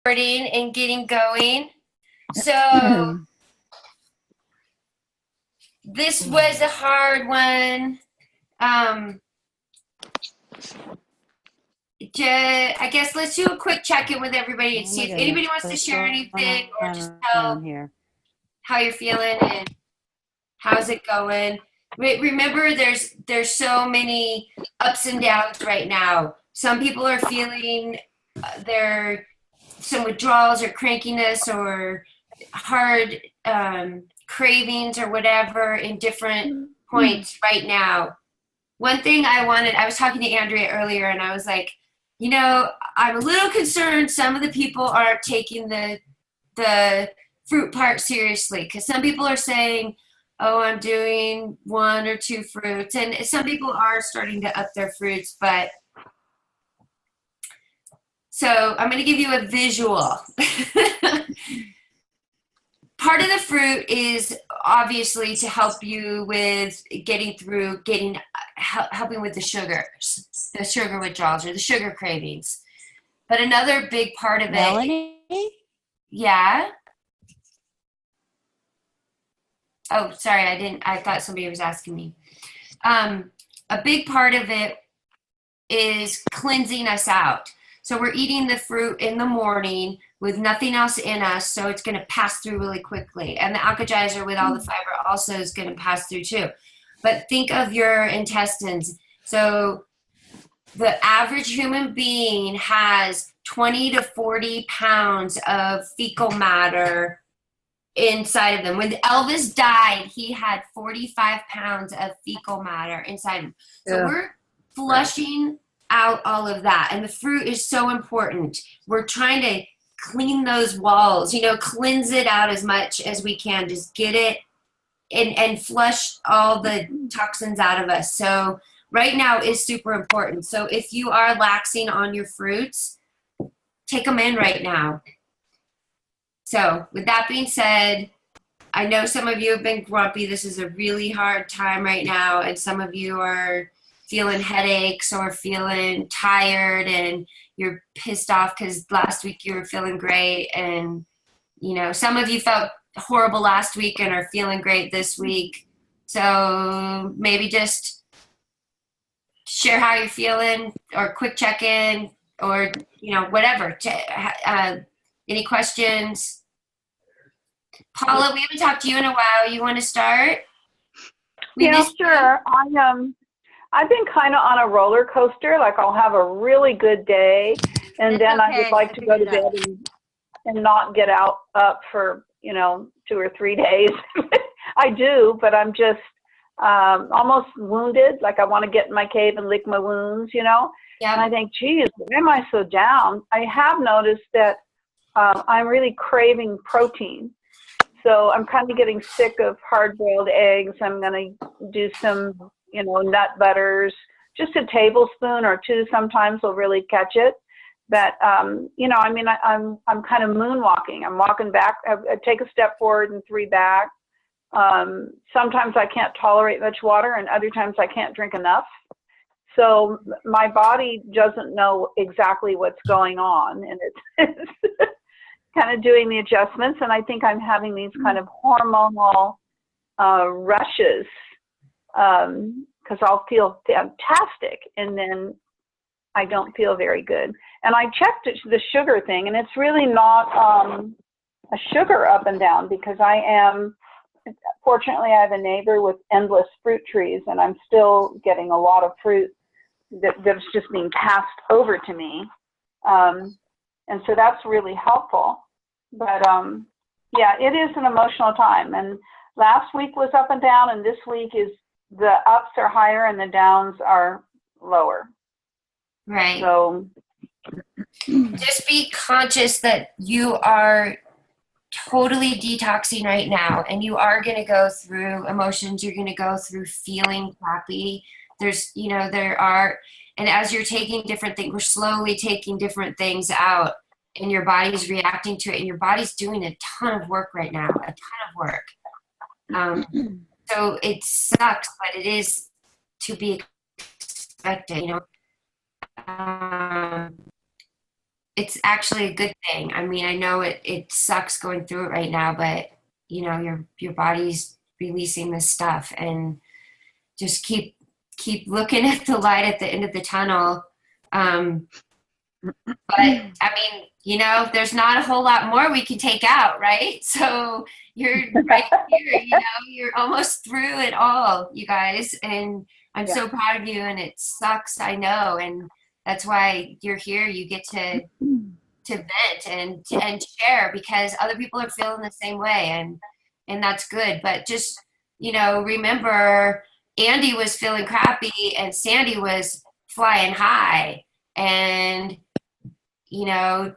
recording and getting going. So this was a hard one. I guess let's do a quick check-in with everybody and see if anybody wants to share anything or just tell how you're feeling and how's it going. Remember, there's so many ups and downs right now. Some people are feeling some withdrawals or crankiness or hard cravings or whatever in different points right now. One thing I was talking to Andrea earlier and I was like, I'm a little concerned some of the people aren't taking the fruit part seriously, because some people are saying, oh, I'm doing 1 or 2 fruits, and some people are starting to up their fruits, but so I'm going to give you a visual. Part of the fruit is obviously to help you with helping with the sugar withdrawals or the sugar cravings. But another big part of Melanie? Yeah. Oh, sorry, I thought somebody was asking me. A big part of it is cleansing us out. So we're eating the fruit in the morning with nothing else in us, so it's going to pass through really quickly. And the alkalizer with all the fiber also is going to pass through too. But think of your intestines. So the average human being has 20 to 40 pounds of fecal matter inside of them. When Elvis died, he had 45 pounds of fecal matter inside him. So we're flushing out all of that, and the fruit is so important. We're trying to clean those walls, cleanse it out as much as we can. Just get it and flush all the toxins out of us. So right now is super important. So if you are laxing on your fruits, take them in right now. So with that being said, I know some of you have been grumpy. This is a really hard time right now, and some of you are feeling headaches or feeling tired and you're pissed off because last week you were feeling great, and some of you felt horrible last week and are feeling great this week. So maybe just share how you're feeling, or quick check-in, or whatever. Any questions? Paula, we haven't talked to you in a while. You want to start? Sure. I've been kind of on a roller coaster. Like, I'll have a really good day, and then I would like to go to bed and not get up for 2 or 3 days. I do, but I'm just almost wounded. Like, I want to get in my cave and lick my wounds, Yeah. And I think, geez, why am I so down? I have noticed that I'm really craving protein. So I'm kind of getting sick of hard-boiled eggs. I'm going to do some, nut butters. Just a tablespoon or 2 sometimes will really catch it. But, I'm kind of moonwalking. I'm walking back. I take a step forward and 3 back. Sometimes I can't tolerate much water, and other times I can't drink enough. So my body doesn't know exactly what's going on, and it's kind of doing the adjustments. And I think I'm having these kind of hormonal rushes, because I'll feel fantastic, and then I don't feel very good. And I checked the sugar thing, and it's really not a sugar up and down, because fortunately I have a neighbor with endless fruit trees, and I'm still getting a lot of fruit that's just being passed over to me. And so that's really helpful. But it is an emotional time. And last week was up and down, and this week the ups are higher and the downs are lower. Right. So just be conscious that you are totally detoxing right now, and you are going to go through emotions. You're going to go through feeling crappy. And as you're taking different things, we're slowly taking different things out, and your body's reacting to it, and your body's doing a ton of work right now, a ton of work. So it sucks, but it is to be expected, it's actually a good thing. I mean, I know it sucks going through it right now, but you know, your body's releasing this stuff, and just keep looking at the light at the end of the tunnel. But I mean, you know, there's not a whole lot more we can take out, right? So you're right here, you know, you're almost through it all, you guys. And I'm Yeah. so proud of you, and it sucks, I know. And that's why you're here. You get to vent and share, because other people are feeling the same way, and that's good. But just, you know, remember, Andy was feeling crappy and Sandy was flying high. And you know,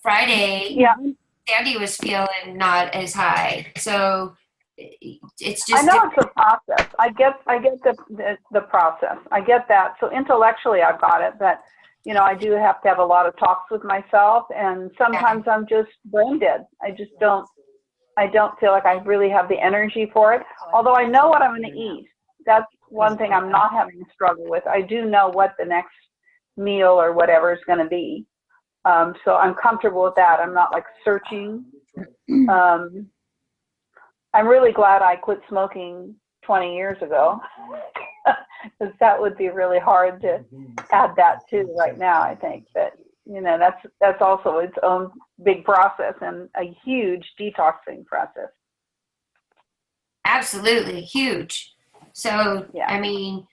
Friday, Yeah, Sandy was feeling not as high. So it's I just know different. it's a process. I get the process. I get that. So intellectually, I've got it, but you know, I do have to have a lot of talks with myself, and sometimes I'm just brain dead. I don't feel like I really have the energy for it. Although I know what I'm going to eat. That's one thing I'm not having a struggle with. I do know what the next meal or whatever is going to be. So I'm comfortable with that. I'm not like searching. I'm really glad I quit smoking 20 years ago, because that would be really hard to add that to right now, I think. But, you know, that's also its own big process and a huge detoxing process. Absolutely huge. So, Yeah. I mean,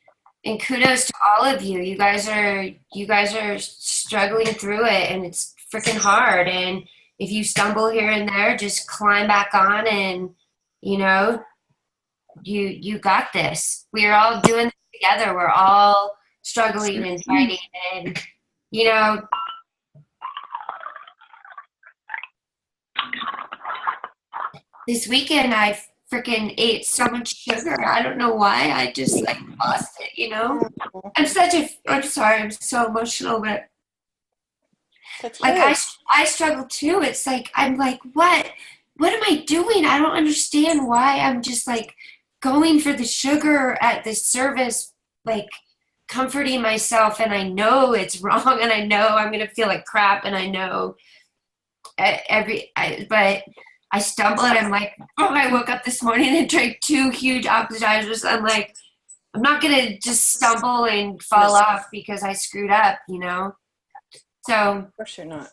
and kudos to all of you. You guys are struggling through it, and it's freaking hard. And if you stumble here and there, just climb back on, and you know, you got this. We're all doing this together. We're all struggling and fighting. And you know, this weekend I freaking ate so much sugar. I don't know why. I just like lost it, you know? I'm sorry, I'm so emotional, but That's like good. I struggle too. It's like I'm like, what am I doing? I don't understand why I'm just like going for the sugar at this service, like comforting myself, and I know it's wrong, and I know I'm gonna feel like crap, and I know but I stumble, and I'm like, oh, I woke up this morning and drank 2 huge appetizers. I'm like, I'm not gonna just stumble and fall off because I screwed up, you know? So Of course you're not.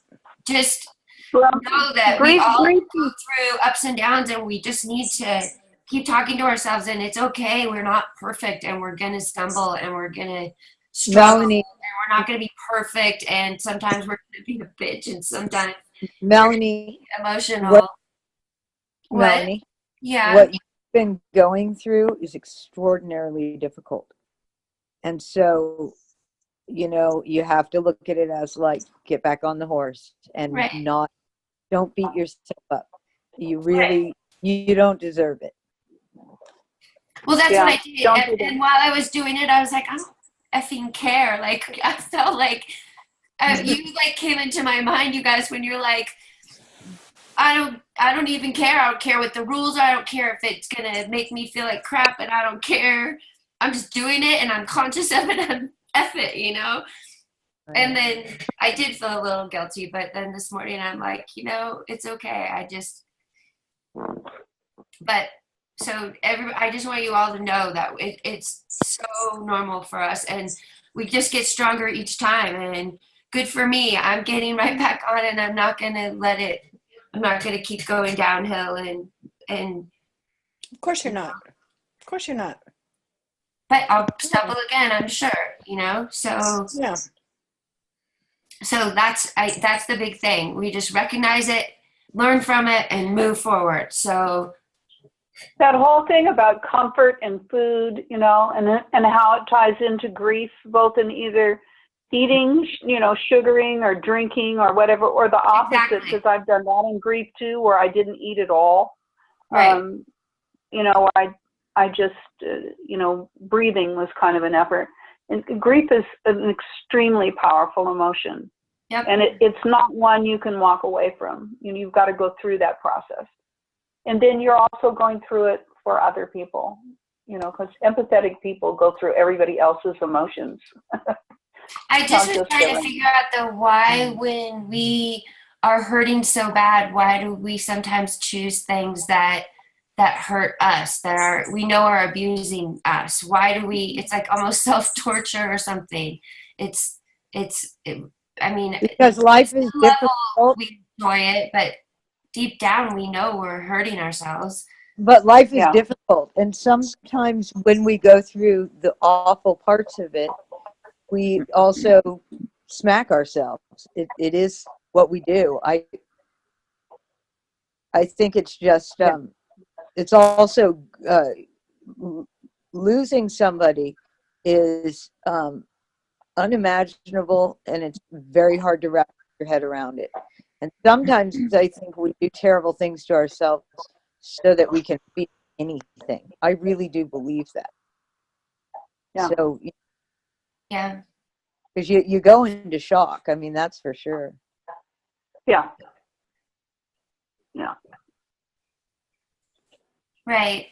just Well, know that we grief, all grief, go through ups and downs, and we just need to keep talking to ourselves, and it's okay. We're not perfect, and we're gonna stumble, and we're gonna struggle, and Melanie, we're not gonna be perfect, and sometimes we're gonna be a bitch, and sometimes Melanie, emotional. What? Melanie, Yeah. what you've been going through is extraordinarily difficult. And so, you know, you have to look at it as like, get back on the horse and Right. don't beat yourself up. You really, you don't deserve it. Well, that's Yeah, what I did. don't do that. And while I was doing it, I was like, I don't effing care. Like, I felt like you like came into my mind, you guys, when you're like, I don't even care. I don't care what the rules are. I don't care if it's gonna make me feel like crap, and I don't care. I'm just doing it, and I'm conscious of it. And F it, you know. And then I did feel a little guilty, but then this morning I'm like, you know, it's okay. But so I just want you all to know that it's so normal for us, and we just get stronger each time. And good for me. I'm getting right back on, and I'm not gonna let it. I'm not gonna keep going downhill, and Of course you're not. Of course you're not. but I'll stumble again, I'm sure, you know. So Yeah. that's the big thing. We just recognize it, learn from it, and move forward. So that whole thing about comfort and food, you know, and how it ties into grief, both in either eating, you know, sugaring or drinking or whatever, or the opposite, exactly. because I've done that in grief too, where I didn't eat at all. Right. You know, I just, you know, breathing was kind of an effort. And grief is an extremely powerful emotion. Yep. And it's not one you can walk away from. You know, you've got to go through that process. And then you're also going through it for other people, you know, because empathetic people go through everybody else's emotions. I just Not was just trying to feeling. figure out the why when we are hurting so bad, why do we sometimes choose things that hurt us, that are we know are abusing us? Why do we? It's like almost self-torture or something. It's I mean, Because life is some level difficult, we enjoy it, but deep down we know we're hurting ourselves. but life is Yeah. difficult. And sometimes when we go through the awful parts of it, we also smack ourselves. It is what we do. I think it's just, it's also, losing somebody is unimaginable, and it's very hard to wrap your head around it. And sometimes I think we do terrible things to ourselves so that we can be anything. I really do believe that. Yeah. So, Yeah. because you go into shock. I mean, that's for sure. Yeah. Yeah. Right.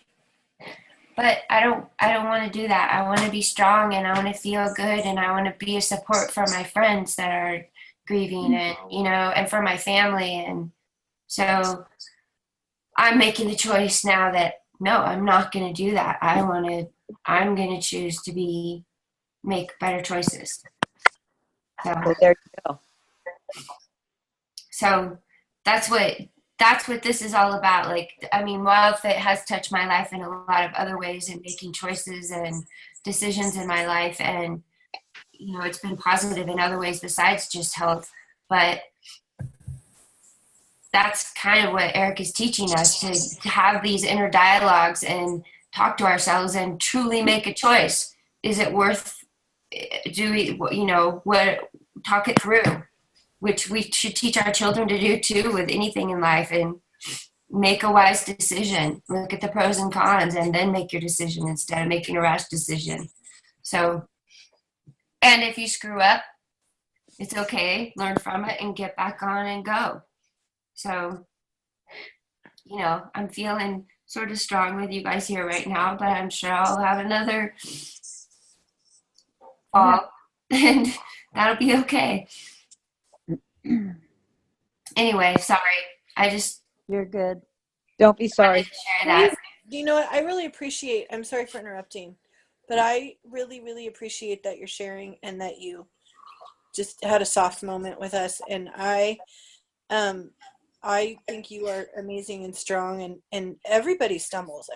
But I don't want to do that. I want to be strong, and I want to feel good, and I want to be a support for my friends that are grieving, and and for my family. And so I'm making the choice now that no, I'm not going to do that. I'm going to choose to make better choices. Well, there you go. So that's what this is all about. Like, I mean, WildFit has touched my life in a lot of other ways, and making choices and decisions in my life, and it's been positive in other ways besides just health. But that's kind of what Eric is teaching us, to have these inner dialogues and talk to ourselves and truly make a choice. Is it worth, do we, what, talk it through, which we should teach our children to do too with anything in life, and make a wise decision. Look at the pros and cons and then make your decision instead of making a rash decision. So, and if you screw up, it's okay. Learn from it and get back on and go. So, I'm feeling sort of strong with you guys here right now, but I'm sure I'll have another fall and that'll be okay. Anyway, sorry. You're good. Don't be sorry. Share that. You know what? I really appreciate, I'm sorry for interrupting, but I really, really appreciate that you're sharing and that you just had a soft moment with us. And I think you are amazing and strong, and everybody stumbles.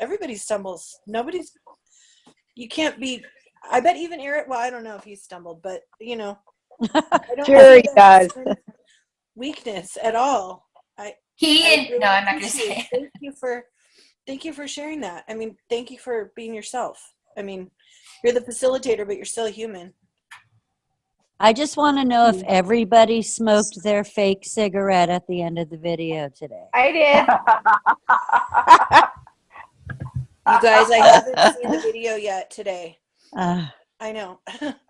You can't be, I bet even Eric, well, I don't know if he stumbled, but I don't Sure see he that does. weakness at all. I'm not going to say it. Thank you for sharing that. I mean, thank you for being yourself. I mean, you're the facilitator, but you're still a human. I just want to know if everybody smoked their fake cigarette at the end of the video today. I did. You guys, I haven't seen the video yet today. I know.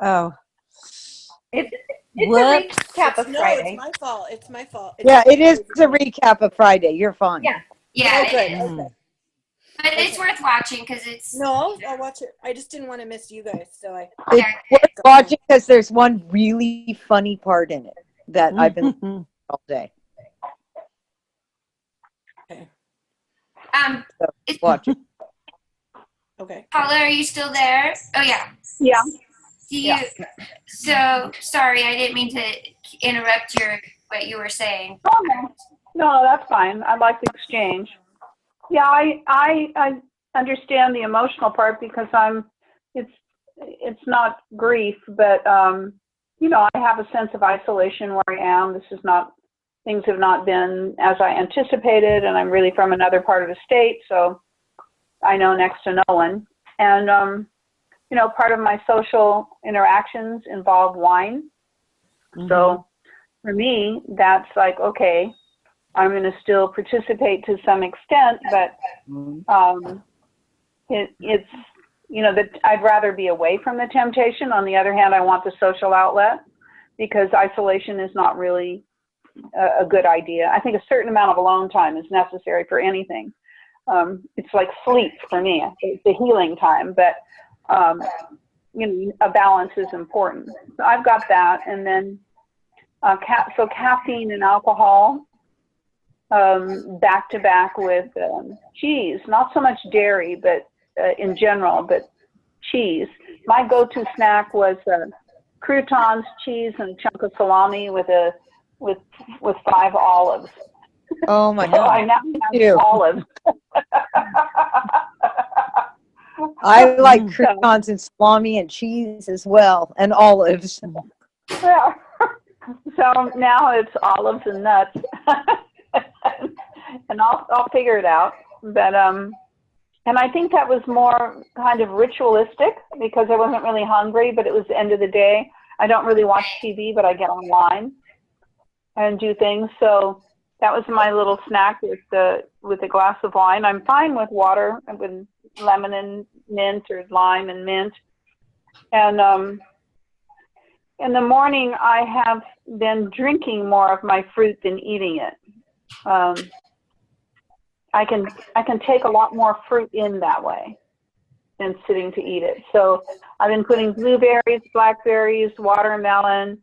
Oh. It's What? a recap of No, Friday. it's my fault. It's my fault. Yeah, it is a recap of Friday. You're fine. Yeah. Yeah, Oh, good. it is. Okay. But it's worth watching because it's. No, I'll watch it. I just didn't want to miss you guys, so I. It's worth watching because there's one really funny part in it that I've been all day. Okay. So It's, watch it. Okay. Paula, are you still there? Oh yeah. Yeah. Do you? So sorry, I didn't mean to interrupt what you were saying. Oh, no, that's fine. I like the exchange. Yeah, I understand the emotional part because it's not grief, but I have a sense of isolation where I am. Things have not been as I anticipated, and I'm really from another part of the state, so I know next to no one. And part of my social interactions involve wine. Mm-hmm. So for me, that's like, okay, I'm going to still participate to some extent, but it's that I'd rather be away from the temptation. On the other hand, I want the social outlet because isolation is not really a good idea. I think a certain amount of alone time is necessary for anything. It's like sleep for me. It's a healing time, but a balance is important. So I've got that. And then, so caffeine and alcohol, back to back with cheese, not so much dairy, but in general, but cheese. My go-to snack was croutons, cheese, and a chunk of salami with 5 olives. Oh my So God. I now have Ew. olives. I like croutons and salami and cheese as well, and olives. Yeah. So now it's olives and nuts, and I'll figure it out. But and I think that was more kind of ritualistic because I wasn't really hungry, but it was the end of the day. I don't really watch TV, but I get online and do things. So that was my little snack with a glass of wine. I'm fine with water, with lemon and mint, or lime and mint. And in the morning, I have been drinking more of my fruit than eating it. I can take a lot more fruit in that way than sitting to eat it. So I've been putting blueberries, blackberries, watermelon,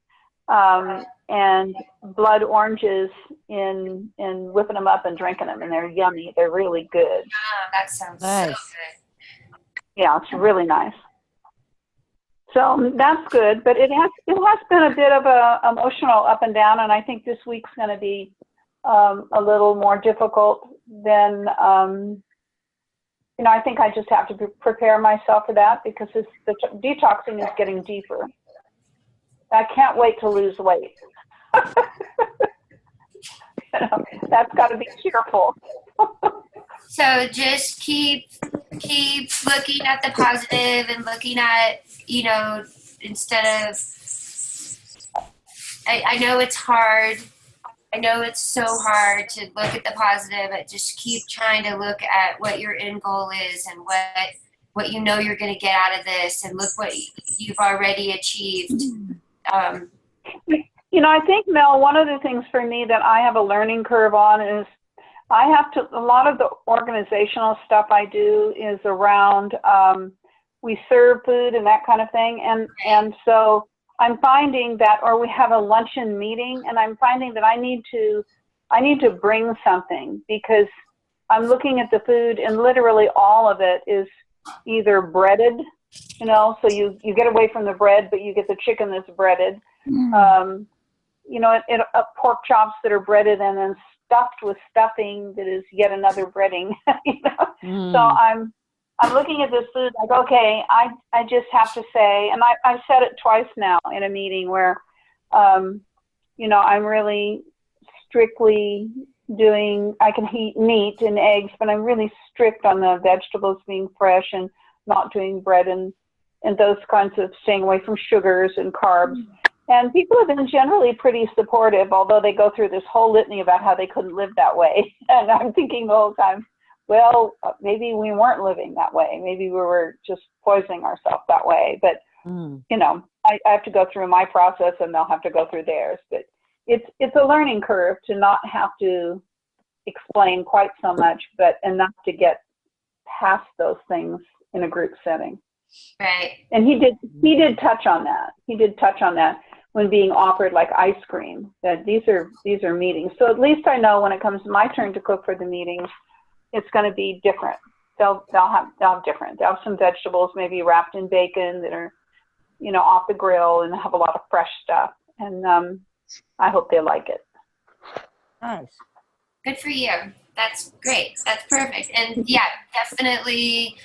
and blood oranges in whipping them up and drinking them, and they're yummy. They're really good. Oh, that sounds Nice. so good. Yeah, it's really nice. So that's good, but it has been a bit of a emotional up and down, and I think this week's going to be a little more difficult than I think I just have to prepare myself for that because the detoxing is getting deeper. I can't wait to lose weight. That's got to be cheerful. So just keep looking at the positive and looking at, instead of, I know it's hard. I know it's so hard to look at the positive, but just keep trying to look at what your end goal is and what you're going to get out of this, and look what you've already achieved. I think, Mel, one of the things for me that I have a learning curve on is a lot of the organizational stuff I do is around, we serve food and that kind of thing. And so I'm finding that, or we have a luncheon meeting, and I'm finding that I need to bring something, because I'm looking at the food and literally all of it is either breaded, so you get away from the bread, but you get the chicken that's breaded. Pork chops that are breaded and then stuffed with stuffing that is yet another breading. So I'm looking at this food like, okay, I just have to say, and I said it twice now in a meeting where, I'm really strictly I can eat meat and eggs, but I'm really strict on the vegetables being fresh and not doing bread and those kinds of, staying away from sugars and carbs. And people have been generally pretty supportive, although they go through this whole litany about how they couldn't live that way. And I'm thinking the whole time, well, maybe we weren't living that way. Maybe we were just poisoning ourselves that way. But, I have to go through my process and they'll have to go through theirs. But it's a learning curve to not have to explain quite so much, but enough to get past those things in a group setting. Right. And he did touch on that. He did touch on that when being offered like ice cream, that these are meetings. So at least I know when it comes to my turn to cook for the meetings, it's going to be different. They'll have different. They'll have some vegetables maybe wrapped in bacon that are, off the grill, and have a lot of fresh stuff. And I hope they like it. Nice. Good for you. That's great. That's perfect. And yeah, definitely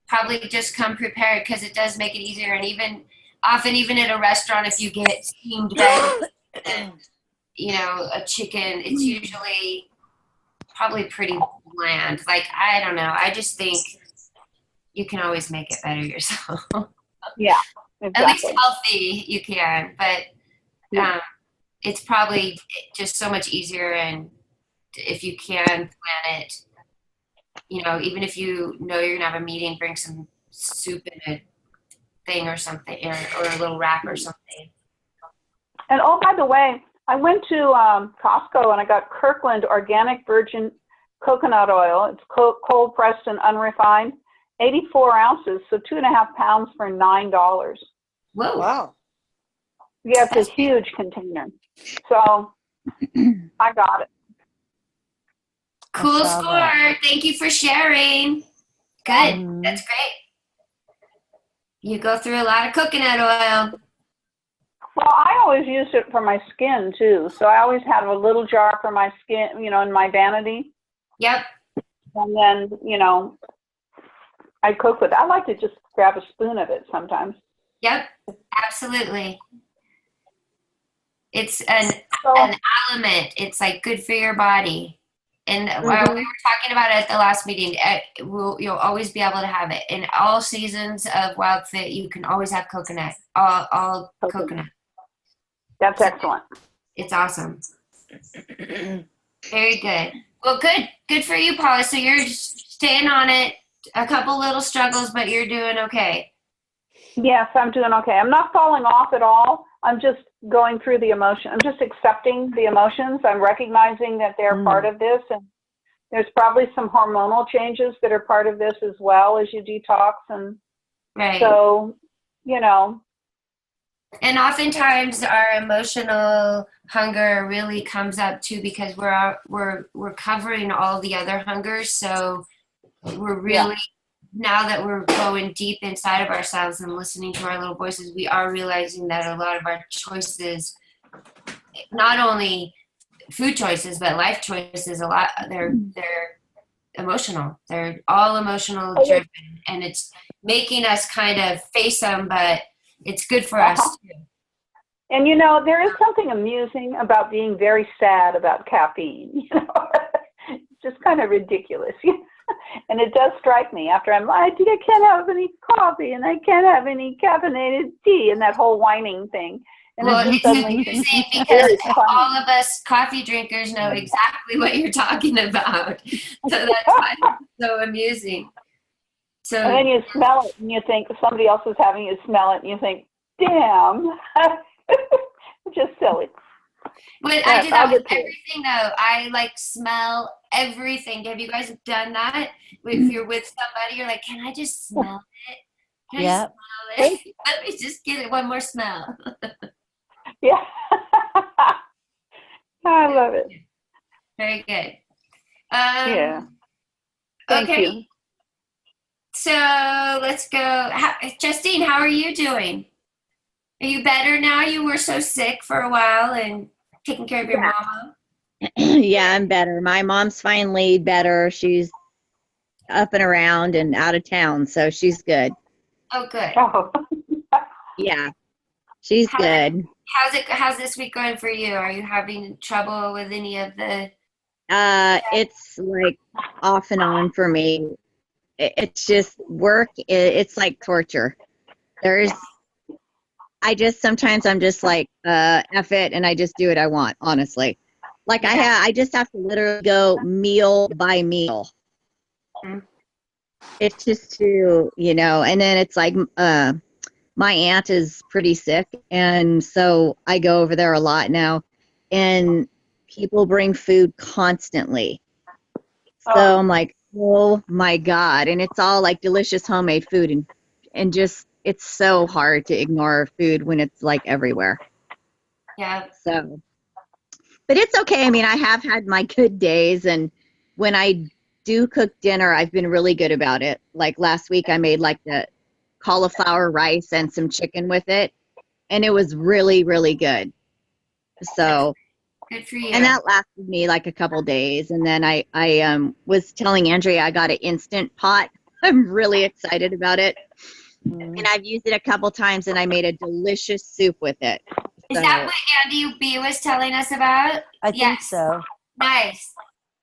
probably just come prepared, because it does make it easier. And even at a restaurant, if you get steamed veggies and, a chicken, it's usually probably pretty bland. Like, I don't know. I just think you can always make it better yourself. Yeah, exactly. At least healthy you can, but it's probably just so much easier. And if you can plan it, even if you're going to have a meeting, bring some soup in a thing or something, or a little wrap or something. And oh, by the way, I went to Costco and I got Kirkland organic virgin coconut oil. It's cold pressed and unrefined. 84 ounces, so 2.5 pounds for $9. Whoa. Wow. Yeah, it's a huge container. So I got it. Cool saw score. that. Thank you for sharing. Good. Mhm. That's great. You go through a lot of coconut oil. Well, I always use it for my skin too. So I always have a little jar for my skin, in my vanity. Yep. And then, I cook with it. I like to just grab a spoon of it sometimes. Yep. Absolutely. It's an So, element. It's like good for your body. And while we were talking about it at the last meeting, you'll always be able to have it. In all seasons of Wild Fit, you can always have coconut. All coconut. that's excellent. It's awesome. Very good. Well, good. Good for you, Paula. So you're staying on it. A couple little struggles, but you're doing okay. Yes, I'm doing okay. I'm not falling off at all. I'm just going through the emotion. I'm just accepting the emotions. I'm recognizing that they're part of this. And there's probably some hormonal changes that are part of this as well as you detox. And Right. so, And oftentimes our emotional hunger really comes up too because we're covering all the other hungers. So we're really now that we're going deep inside of ourselves and listening to our little voices, we are realizing that a lot of our choices, not only food choices but life choices, they're emotional. They're all emotional driven, and it's making us kind of face them, but it's good for us too. And there is something amusing about being very sad about caffeine. It's just kind of ridiculous. And it does strike me after I can't have any coffee and I can't have any caffeinated tea and that whole whining thing. And Well, it's it's interesting because all of us coffee drinkers know exactly what you're talking about. So that's why it's so amusing. So, and then you smell it and you think somebody else is having you smell it and you think, damn, just silly. But I do that with everything though. I smell everything. Have you guys done that? If you're with somebody, you're like, can I just smell it? Can I just smell it? Let me just get it one more smell. Yeah. I love it. Very good. Yeah. Thank you. So let's go. Justine, how are you doing? Are you better now? You were so sick for a while and taking care of your mama. Yeah, I'm better. My mom's finally better. She's up and around and out of town, so she's good. Oh, good. Oh. Yeah, she's good. How's this week going for you? Are you having trouble with any of the? It's like off and on for me. It's just work. It's like torture. Sometimes I'm just like, F it, and I just do what I want, honestly. Like I just have to literally go meal by meal. Mm-hmm. It's just too, and then it's like, my aunt is pretty sick, and so I go over there a lot now, and people bring food constantly. So I'm like, oh my God. And it's all like delicious homemade food, and just, it's so hard to ignore food when it's like everywhere. Yeah. So, but it's okay. I mean, I have had my good days, and when I do cook dinner, I've been really good about it. Like last week I made like the cauliflower rice and some chicken with it, and it was really, really good. So good for you. And that lasted me like a couple days, and then I was telling Andrea I got an Instant Pot. I'm really excited about it, and I've used it a couple times, and I made a delicious soup with it. Is that what Andy B was telling us about? I think so. Nice.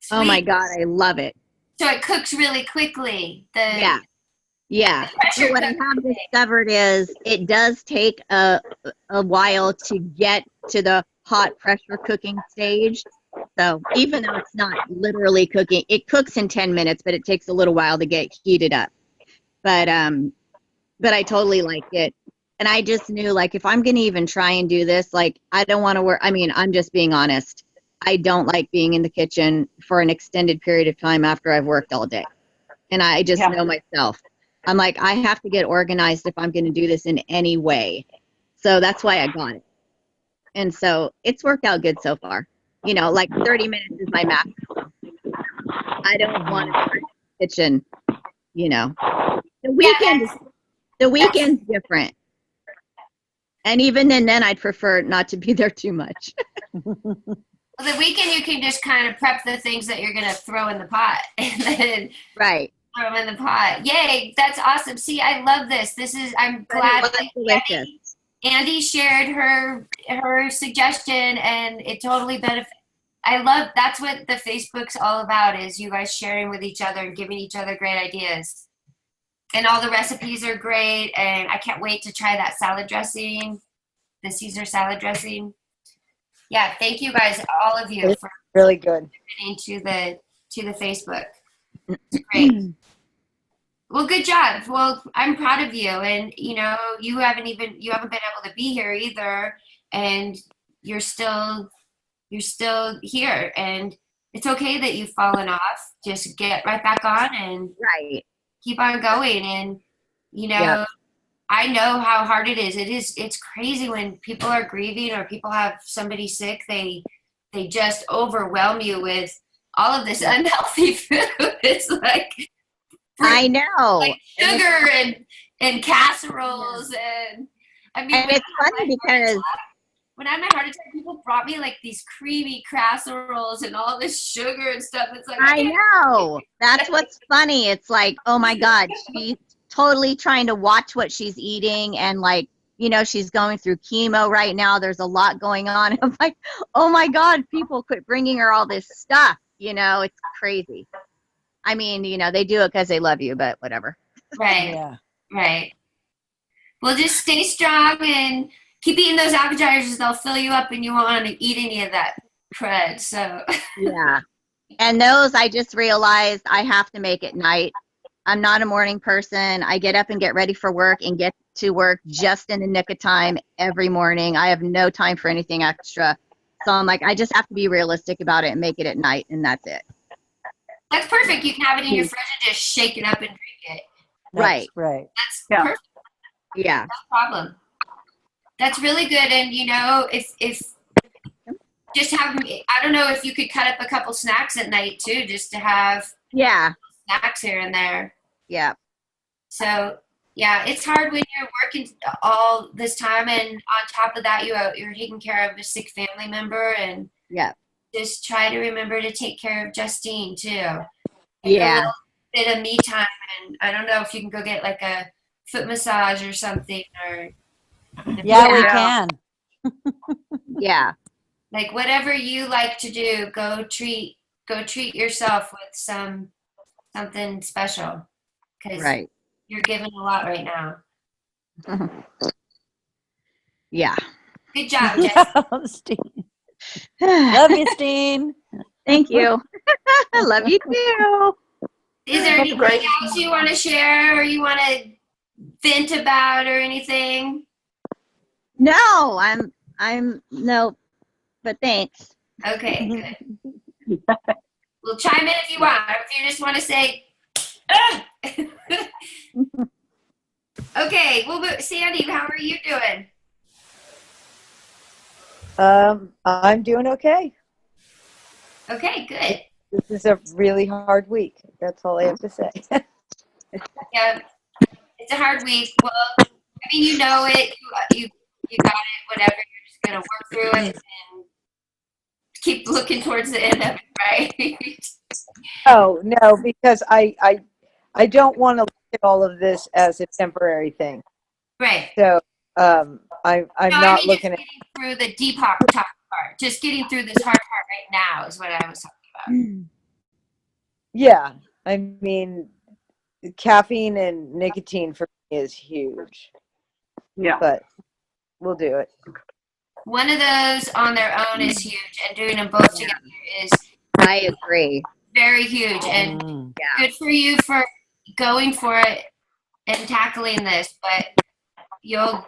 Sweet. Oh my God, I love it. So it cooks really quickly. Yeah. So what I have discovered is it does take a while to get to the hot pressure cooking stage. So even though it's not literally cooking, it cooks in 10 minutes, but it takes a little while to get heated up. But I totally like it. And I just knew, like, if I'm going to even try and do this, like, I don't want to work. I mean, I'm just being honest. I don't like being in the kitchen for an extended period of time after I've worked all day. And I just know myself. I'm like, I have to get organized if I'm going to do this in any way. So that's why I got it. And so it's worked out good so far. You know, like 30 minutes is my max. I don't want to be in the kitchen, you know. The weekend's different. And even then I'd prefer not to be there too much. Well, the weekend you can just kind of prep the things that you're going to throw in the pot and then Right. throw them in the pot. Yay, that's awesome. See, I love this. I'm glad that Delicious. Andy shared her suggestion, and it totally benefits. That's what the Facebook's all about, is you guys sharing with each other and giving each other great ideas. And all the recipes are great, and I can't wait to try that salad dressing, the Caesar salad dressing. Yeah, thank you guys, all of you, for Really good. contributing to the Facebook. It's great. Well, good job. Well, I'm proud of you, and you know, you haven't been able to be here either, and you're still here, and it's okay that you've fallen off. Just get right back on and Right. keep on going. And you know, Yep. I know how hard it is. It's crazy when people are grieving or people have somebody sick. They just overwhelm you with all of this unhealthy food. It's like, I know. like sugar and casseroles, and I mean, And it's funny because when I had my heart attack, people brought me like these creamy casseroles and all this sugar and stuff. It's like, I know. That's what's funny. It's like, oh my God, she's totally trying to watch what she's eating, and like, you know, she's going through chemo right now. There's a lot going on. I'm like, oh my God, people quit bringing her all this stuff. You know, it's crazy. I mean, you know, they do it because they love you, but whatever. right, Yeah. right. Well, just stay strong and keep eating those appetizers. They'll fill you up, and you won't want to eat any of that crud. So Yeah. And those, I just realized I have to make at night. I'm not a morning person. I get up and get ready for work and get to work just in the nick of time every morning. I have no time for anything extra. So I'm like, I just have to be realistic about it and make it at night, and that's it. that's perfect. You can have it in your fridge and just shake it up and drink it. Right. Right. That's Yeah. perfect. Yeah. No problem. That's really good. And you know, if just have, I don't know if you could cut up a couple snacks at night too, just to have Yeah. snacks here and there. Yeah. So yeah, it's hard when you're working all this time, and on top of that, you're taking care of a sick family member, and Yeah. just try to remember to take care of Justine too. Like Yeah. a little bit of me time, and I don't know if you can go get like a foot massage or something, or Yeah, we Yeah. can. Yeah. like whatever you like to do. Go treat yourself with something special, because Right. you're giving a lot right now. Yeah. Good job, Jess. Steen. Love you, Steen. Thank you. I love you too. Is there That's anything great. else you want to share, or you want to vent about, or anything? No, I'm no, but thanks. Okay, good. Well, chime in if you want, or if you just want to say, "Ugh." Okay, well, but Sandy, how are you doing? I'm doing okay. Okay, good. This is a really hard week. That's all I have to say. Yeah, it's a hard week. Well, I mean, you know it. You got it. Whatever. You're just gonna work through it and keep looking towards the end of it, right? Oh no, because I don't want to look at all of this as a temporary thing. Right. So I'm No, I not mean, looking just at. getting through the deep top part. Just getting through this hard part right now is what I was talking about. Yeah, I mean, caffeine and nicotine for me is huge, Yeah. but we'll do it. One of those on their own is huge, and doing them both together is I agree. very huge. And Mm. Yeah. good for you for going for it and tackling this. But you'll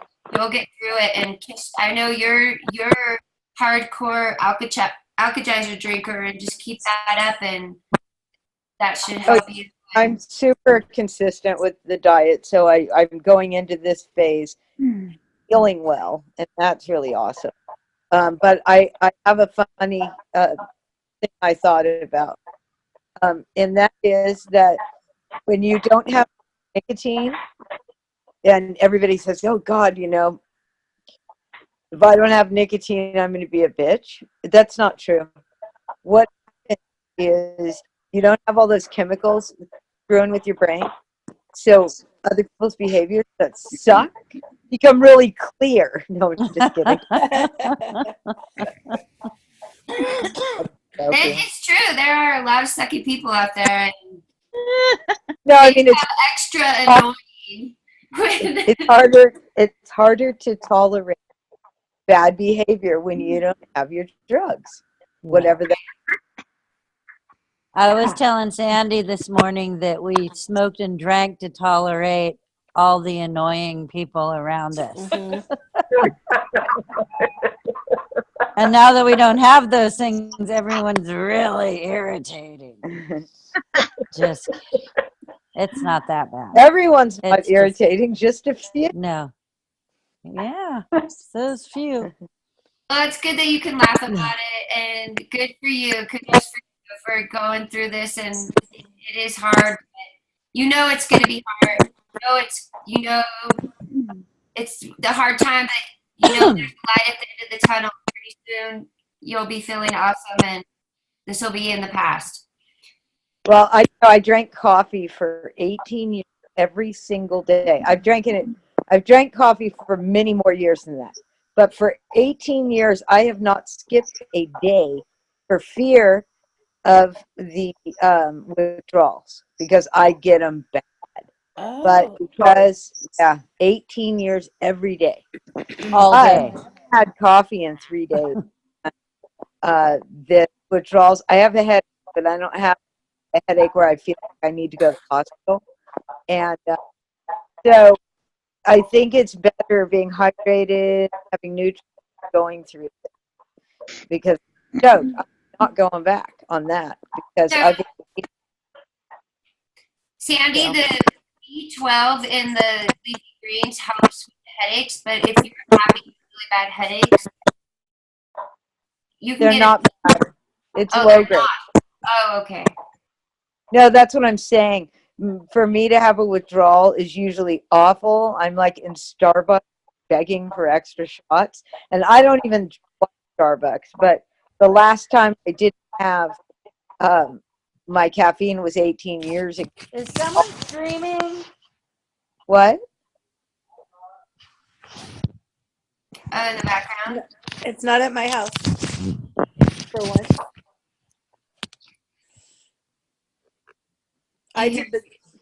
get through it. And I know you're hardcore Alka-Seltzer drinker, and just keep that up, and that should help you I'm super consistent with the diet, so I'm going into this phase feeling well, and that's really awesome. But I have a funny thing I thought about, and that is that when you don't have nicotine, and everybody says, "Oh God, if I don't have nicotine, I'm going to be a bitch." That's not true. What happens is you don't have all those chemicals screwing with your brain. So other people's behaviors that suck become really clear. No, I'm just kidding. Okay. It's true. There are a lot of sucky people out there. And No, I mean extra annoying. it's harder to tolerate bad behavior when you don't have your drugs, whatever that. I was telling Sandy this morning that we smoked and drank to tolerate all the annoying people around us. And now that we don't have those things, everyone's really irritating. Just kidding. It's not that bad. Everyone's not It's irritating, just a few. No. Yeah, those few. Well, it's good that you can laugh about it, and good for you. Kudos for going through this, and it is hard. You know it's going to be hard. It's the hard time, but there's a light at the end of the tunnel. Pretty soon, you'll be feeling awesome, and this will be in the past. Well, I drank coffee for 18 years every single day. I've drank coffee for many more years than that. But for 18 years, I have not skipped a day for fear of the withdrawals because I get them bad. Oh. But because, 18 years every day. All day. I had coffee in 3 days. The withdrawals, I have a headache, but I don't have a headache where I feel like I need to go to the hospital. And so I think it's better being hydrated, having nutrients, going through it. Because I'm not going back on that because I've been Sandy, the B12 in the leafy greens helps with headaches, but if you're having really bad headaches, you can they're get not bad. It's low they're grade. not. Oh, okay. No, that's what I'm saying. For me to have a withdrawal is usually awful. I'm like in Starbucks begging for extra shots, and I don't even like Starbucks. But the last time I didn't have my caffeine was 18 years ago. Is someone screaming? What? In the background. It's not at my house. For once.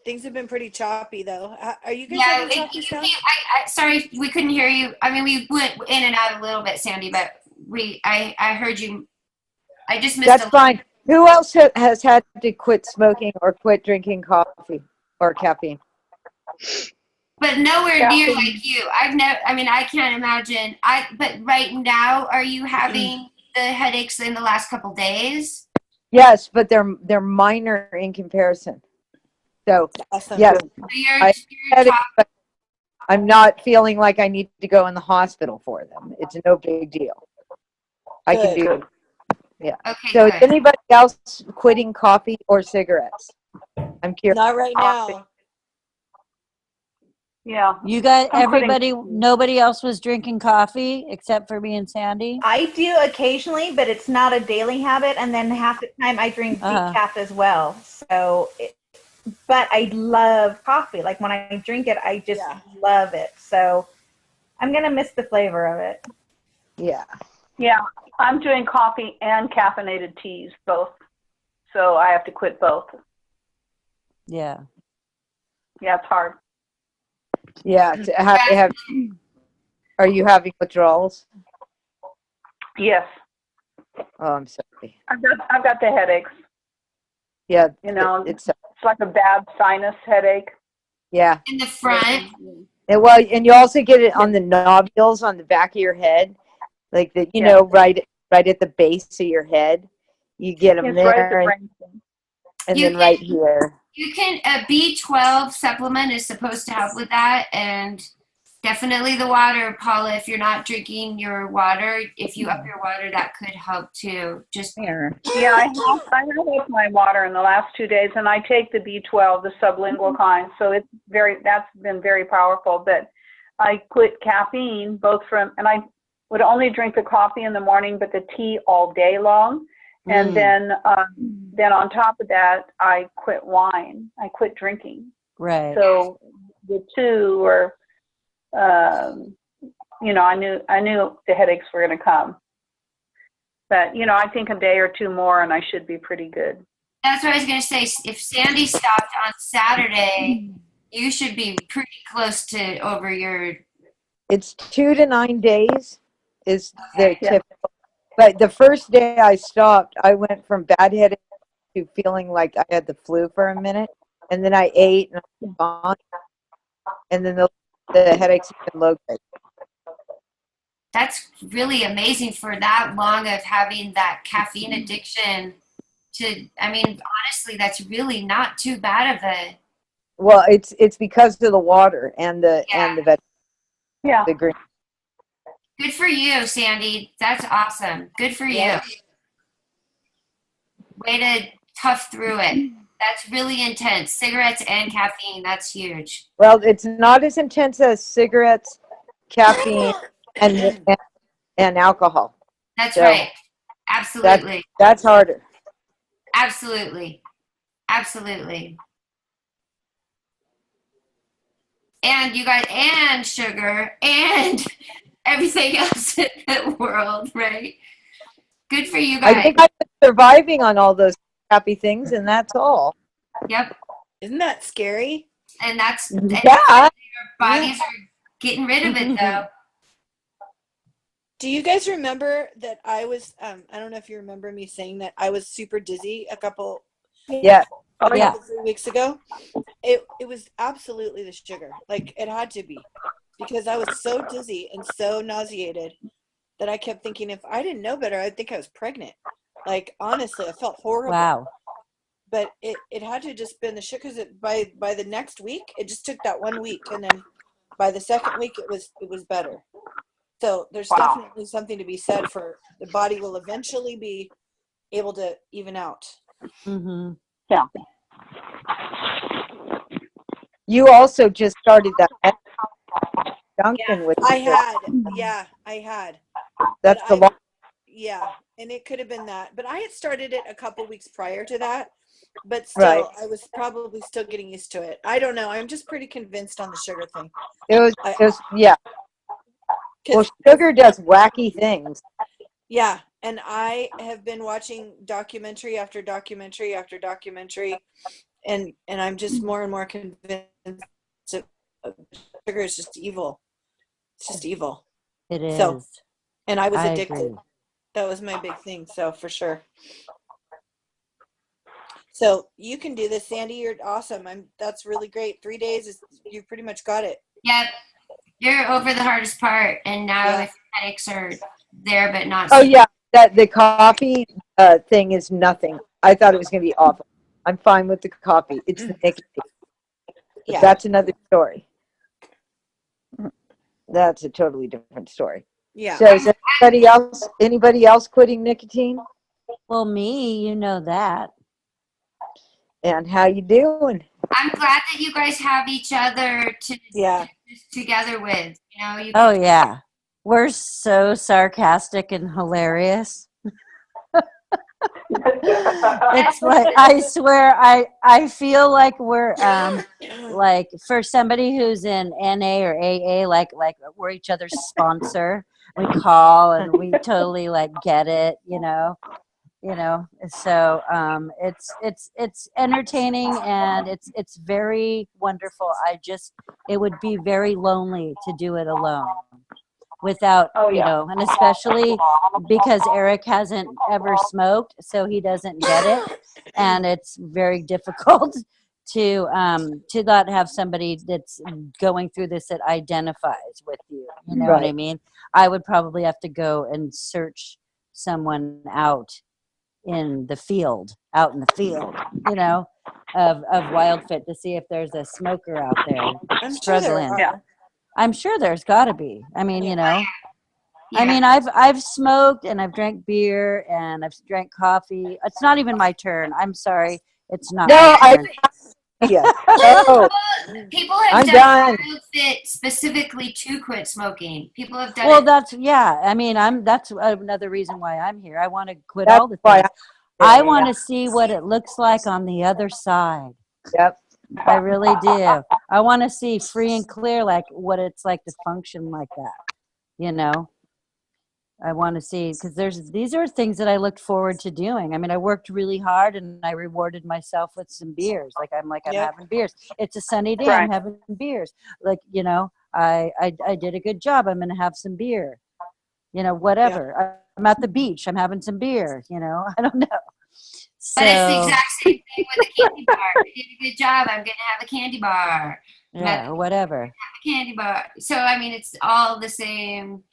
Things have been pretty choppy though. Are you guys having choppy stuff? Sorry, we couldn't hear you. I mean, we went in and out a little bit, Sandy, but I heard you. I just missed. That's fine. Who else has had to quit smoking or quit drinking coffee or caffeine? But nowhere near like you. I can't imagine. But right now, are you having the headaches in the last couple days? Yes, but they're minor in comparison. So Awesome. yes, So I'm not feeling like I need to go in the hospital for them. It's no big deal. I can do it. Yeah. Okay, So good. is anybody else quitting coffee or cigarettes? I'm curious. Not right now. Yeah. You guys, I'm quitting. nobody else was drinking coffee except for me and Sandy? I do occasionally, but it's not a daily habit. And then half the time I drink decaf as well. So, but I love coffee. Like when I drink it, I just love it. So I'm going to miss the flavor of it. Yeah. Yeah. I'm doing coffee and caffeinated teas, both. So I have to quit both. Yeah. Yeah, it's hard. Yeah. Are you having withdrawals? Yes. Oh, I'm sorry. I've got the headaches. Yeah. It's like a bad sinus headache. Yeah. In the front. And you also get it on the nodules on the back of your head, like right at the base of your head. You get them It's there, right at the brain. and then right here. You can, a B12 supplement is supposed to help with that, and definitely the water, Paula. If you're not drinking your water, if you up your water, that could help too. Just There. Yeah, I have upped my water in the last 2 days, and I take the B12, the sublingual kind, so that's been very powerful. But I quit caffeine, and I would only drink the coffee in the morning, but the tea all day long. And then on top of that, I quit wine. I quit drinking. Right. So the two were, I knew the headaches were going to come. But, I think a day or two more and I should be pretty good. that's what I was gonna say. If Sandy stopped on Saturday, you should be pretty close to over your. It's 2 to 9 days is the Okay. Yeah. typical. But the first day I stopped, I went from bad headache to feeling like I had the flu for a minute, and then I ate and I was fine, and then the headaches have been low grade. That's really amazing for that long of having that caffeine addiction. Honestly, that's really not too bad of a. Well, it's because of the water and the Yeah. the green. Good for you, Sandy. That's awesome. Good for you. Yeah. Way to tough through it. That's really intense. Cigarettes and caffeine. That's huge. Well, it's not as intense as cigarettes, caffeine, and alcohol. That's So right. Absolutely. That's harder. Absolutely. Absolutely. And you guys, and sugar, and everything else in the world, right? Good for you I guys. think I've been surviving on all those happy things, and that's all. Yep. Isn't that scary? And that's Yeah. our bodies are getting rid of it though. Do you guys remember that I was, I don't know if you remember me saying that I was super dizzy a couple Yeah. Oh, Yeah. 3 weeks ago? It was absolutely the sugar. Like, it had to be. Because I was so dizzy and so nauseated that I kept thinking if I didn't know better, I'd think I was pregnant. Like, honestly, I felt horrible. Wow. But it had to just been the sugar, because by the next week, it just took that 1 week. And then by the second week, it was better. So there's definitely something to be said for the body will eventually be able to even out. Mm-hmm. Yeah. You also just started that Duncan with I had. that's But the law. Yeah, and it could have been that. But I had started it a couple weeks prior to that. But still, Right. I was probably still getting used to it. I don't know. I'm just pretty convinced on the sugar thing. It was yeah. Well, 'Cause- sugar does wacky things. Yeah, and I have been watching documentary after documentary after documentary, and I'm just more and more convinced that sugar is just evil. It's just evil. It is. So, and I was I addicted. agree. That was my big thing. So for sure. So you can do this, Sandy. You're awesome. That's really great. 3 days is you pretty much got it. Yep. You're over the hardest part, and now Yeah. the headaches are there, but not. Oh yeah, that the coffee thing is nothing. I thought it was going to be awful. I'm fine with the coffee. It's the nicotine. But Yeah. that's another story. That's a totally different story. Yeah. So is anybody else quitting nicotine? Well, me, you know that. And how you doing? I'm glad that you guys have each other to Yeah. together with. Oh yeah, we're so sarcastic and hilarious. It's like I swear I feel like we're like for somebody who's in NA or AA, like we're each other's sponsor. We call and we totally like get it, you know. So it's entertaining and it's very wonderful. It would be very lonely to do it alone without and especially because Eric hasn't ever smoked, so he doesn't get it, and it's very difficult to not have somebody that's going through this that identifies with you. You know what I Right. mean? I would probably have to go and search someone out in the field, you know, of Wild Fit to see if there's a smoker out there I'm sure struggling. there Yeah. are. I'm sure there's got to be. I mean, you know, I Yeah. mean, I've smoked and I've drank beer and I've drank coffee. It's not even my turn. I'm sorry. It's not No, my I turn. yeah. Oh, People have I'm done done. Wild Fit specifically to quit smoking. People have done Well, it. that's yeah. I mean, that's another reason why I'm here. I want to quit That's all the why things. I want to see what it looks like on the other side. Yep. I really do. I want to see free and clear, like what it's like to function like that. You know, I want to see because these are things that I looked forward to doing. I mean, I worked really hard and I rewarded myself with some beers. I'm Yep. having beers. It's a sunny day. Right. I'm having beers. Like, you know, I did a good job. I'm going to have some beer. You know, whatever. I'm at the beach. I'm having some beer. You know, I don't know. But it's the So exact same thing with the candy bar. I did a good job. I'm going to have a candy bar. yeah, or whatever. A candy bar. So, I mean, it's all the same.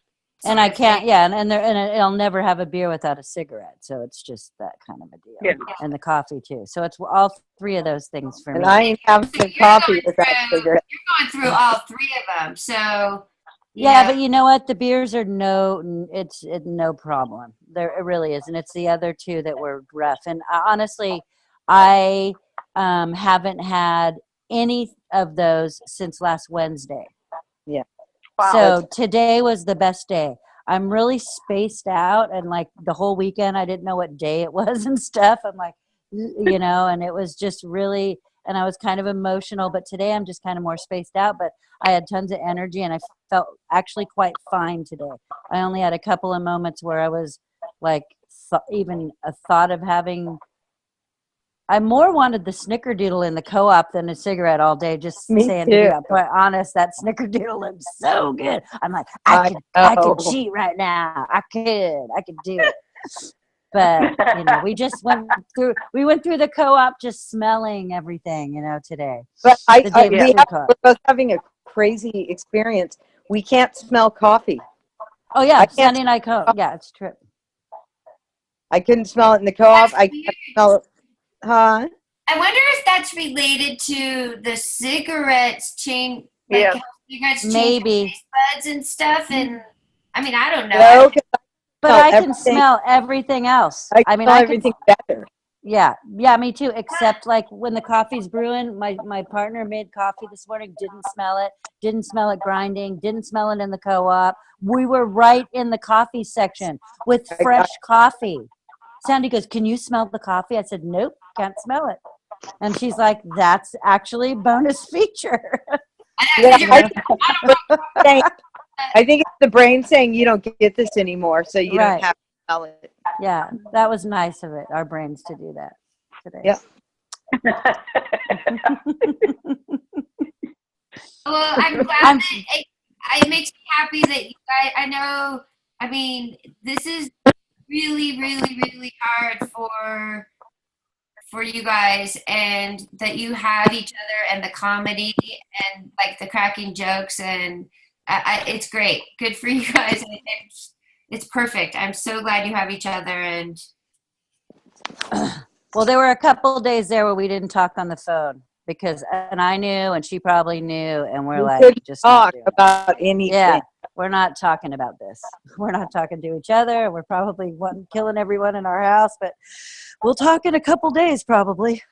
And sort I of can't, thing. yeah, and I'll never have a beer without a cigarette. So it's just that kind of a deal. Yeah. And the coffee too. So it's all three of those things for And me. I ain't having So you're coffee going without cigarette. You're going through all three of them. So, Yeah, but you know what? The beers are it's no problem. It really is, and it's the other two that were rough. And honestly, I haven't had any of those since last Wednesday. Yeah. Wow. So today was the best day. I'm really spaced out, and like the whole weekend, I didn't know what day it was and stuff. I'm like, you know, and it was just really, and I was kind of emotional. But today, I'm just kind of more spaced out. But I had tons of energy, and I felt actually quite fine today. I only had a couple of moments where I was like, even a thought of having. I more wanted the snickerdoodle in the co-op than a cigarette all day. Just Me saying, to be too. quite honest, that snickerdoodle looked so good. I'm like, I could know. cheat right now. I could do it. But you know, we went through the co-op just smelling everything, you know, today. But The day we're co-op. both having a crazy experience. We can't smell coffee. Oh yeah, I can't Sunday night co-op. Yeah, it's true. I couldn't smell it in the co-op. That's I weird. can't smell it. Huh? I wonder if that's related to the cigarettes change, like Yeah. how cigarettes change Maybe. your taste buds and stuff. And I mean, I don't know. No, 'cause But smell I can everything. smell everything else. I I mean, smell I can everything better. Yeah, me too. Except like when the coffee's brewing, my partner made coffee this morning, didn't smell it grinding, didn't smell it in the co-op. We were right in the coffee section with fresh coffee. Sandy goes, "Can you smell the coffee?" I said, "Nope, can't smell it." And she's like, "That's actually a bonus feature." Yeah, You know? I think it's the brain saying you don't get this anymore, so you Right. don't have to smell it. Yeah, that was nice of our brains to do that today. Yep. Well, I'm glad that it makes me happy that you guys, I know, I mean, this is really, really, really hard for you guys, and that you have each other and the comedy and like the cracking jokes, and it's great. Good for you guys. And it's perfect. I'm so glad you have each other. And Well, there were a couple of days there where we didn't talk on the phone and I knew, and she probably knew, and we're We like, couldn't just not talk doing it. about anything. Yeah, we're not talking about this. We're not talking to each other. We're probably killing everyone in our house, but we'll talk in a couple days probably.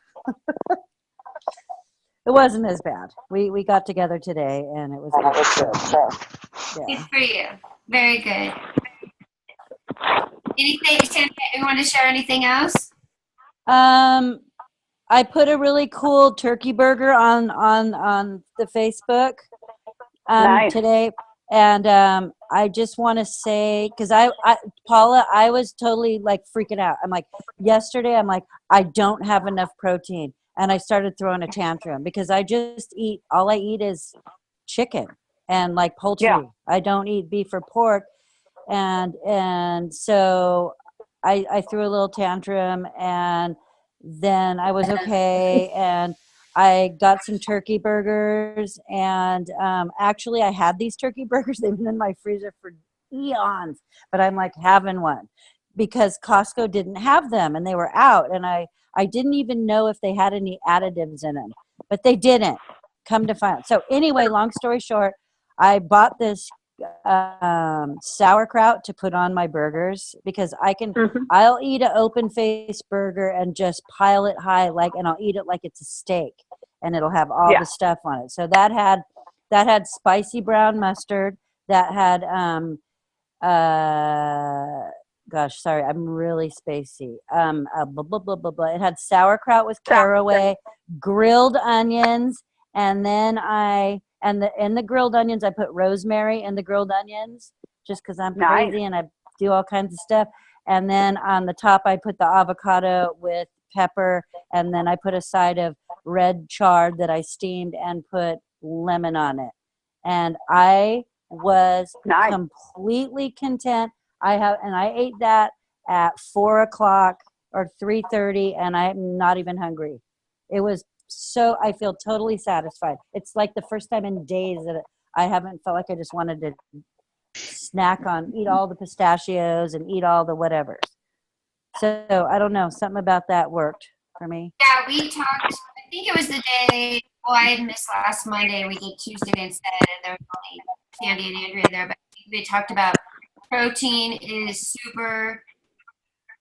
It wasn't as bad. We got together today, and it was good. Yeah. good for you. Very good. Anything, Sandra, you want to share anything else? I put a really cool turkey burger on the Facebook Nice. today, and I just want to say, because Paula, I was totally like freaking out. I'm like, yesterday, I'm like, I don't have enough protein, and I started throwing a tantrum because all I eat is chicken and like poultry. Yeah. I don't eat beef or pork, and so I threw a little tantrum, and then I was okay, and I got some turkey burgers, and actually I had these turkey burgers. They've been in my freezer for eons, but I'm like having one. because Costco didn't have them and they were out. And I didn't even know if they had any additives in them, but they didn't, come to find. So anyway, long story short, I bought this sauerkraut to put on my burgers because I'll eat an open face burger and just pile it high, and I'll eat it like it's a steak, and it'll have all the stuff on it. So that had spicy brown mustard, that had gosh, sorry, I'm really spacey. Blah, blah, blah, blah, blah. It had sauerkraut with caraway, grilled onions, and then in the grilled onions, I put rosemary in the grilled onions just because I'm crazy and I do all kinds of stuff. And then on the top, I put the avocado with pepper, and then I put a side of red chard that I steamed and put lemon on it. And I was completely content. I ate that at 4 o'clock or 3:30, and I'm not even hungry. It was I feel totally satisfied. It's like the first time in days that I haven't felt like I just wanted to eat all the pistachios and eat all the whatevers. So I don't know, something about that worked for me. Yeah, we talked, I think it was the day, I had missed last Monday. We did Tuesday instead, and there was only Sandy and Andrea there, but they talked about protein is super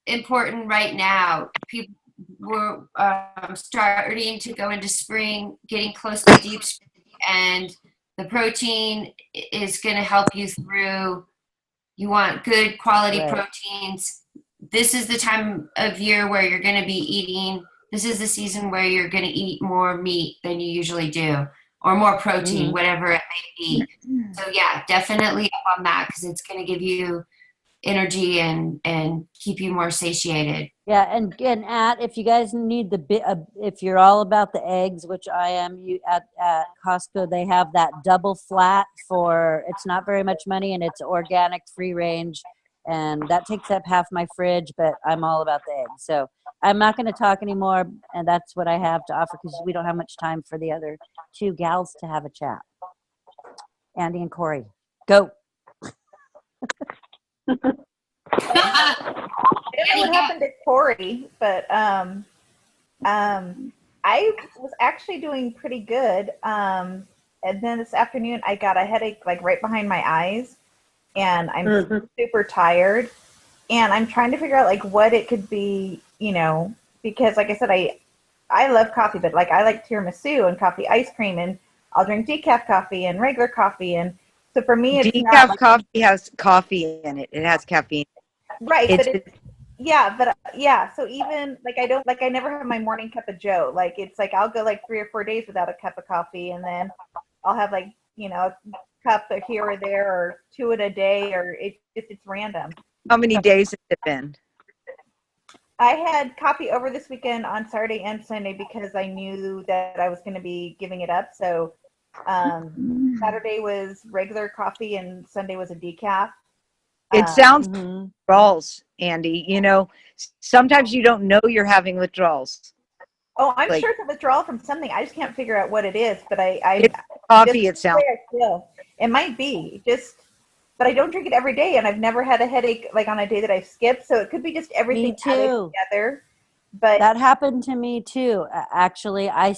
important right now. People were starting to go into spring, getting close to deep spring, and the protein is going to help you through. You want good quality proteins. This is the time of year where you're going to be eating. This is the season where you're going to eat more meat than you usually do, or more protein, whatever it may be. So yeah, definitely up on that, because it's going to give you energy and keep you more satiated. Yeah, and if you guys need if you're all about the eggs, which I am, at Costco they have that double flat it's not very much money, and it's organic, free range, and that takes up half my fridge, but I'm all about the eggs. So I'm not going to talk anymore, and that's what I have to offer, because we don't have much time for the other two gals to have a chat. Andy and Corey, go. I don't know what happened to Corey, but I was actually doing pretty good. And then this afternoon I got a headache like right behind my eyes, and I'm super tired, and I'm trying to figure out like what it could be, because like I said, I love coffee, but like I like tiramisu and coffee ice cream, and I'll drink decaf coffee and regular coffee, and so for me it's decaf coffee has coffee in it. It has caffeine. Right, so even like I never have my morning cup of joe. Like it's like I'll go like 3 or 4 days without a cup of coffee, and then I'll have like a cup here or there, or 2 in a day, or it's random. How many days has it been? I had coffee over this weekend on Saturday and Sunday because I knew that I was going to be giving it up. So Saturday was regular coffee and Sunday was a decaf. It sounds withdrawals, Andy. Sometimes you don't know you're having withdrawals. Oh, I'm sure it's a withdrawal from something. I just can't figure out what it is. But it's coffee. It sounds. It might be but I don't drink it every day, and I've never had a headache like on a day that I've skipped. So it could be just everything added together. But that happened to me too. Actually, I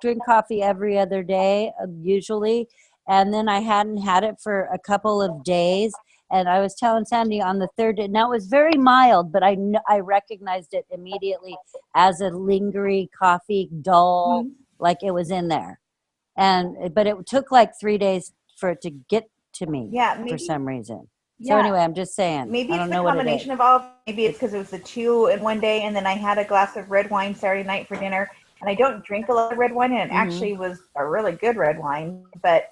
drink coffee every other day usually, and then I hadn't had it for a couple of days. And I was telling Sandy on the third day, now it was very mild, but I recognized it immediately as a lingering coffee, dull, like it was in there. But it took like 3 days for it to get to me for some reason. So anyway, I'm just saying. Maybe I don't it's know the combination of all. Maybe it's because it was the 2 in one day, and then I had a glass of red wine Saturday night for dinner. And I don't drink a lot of red wine, and it actually was a really good red wine. But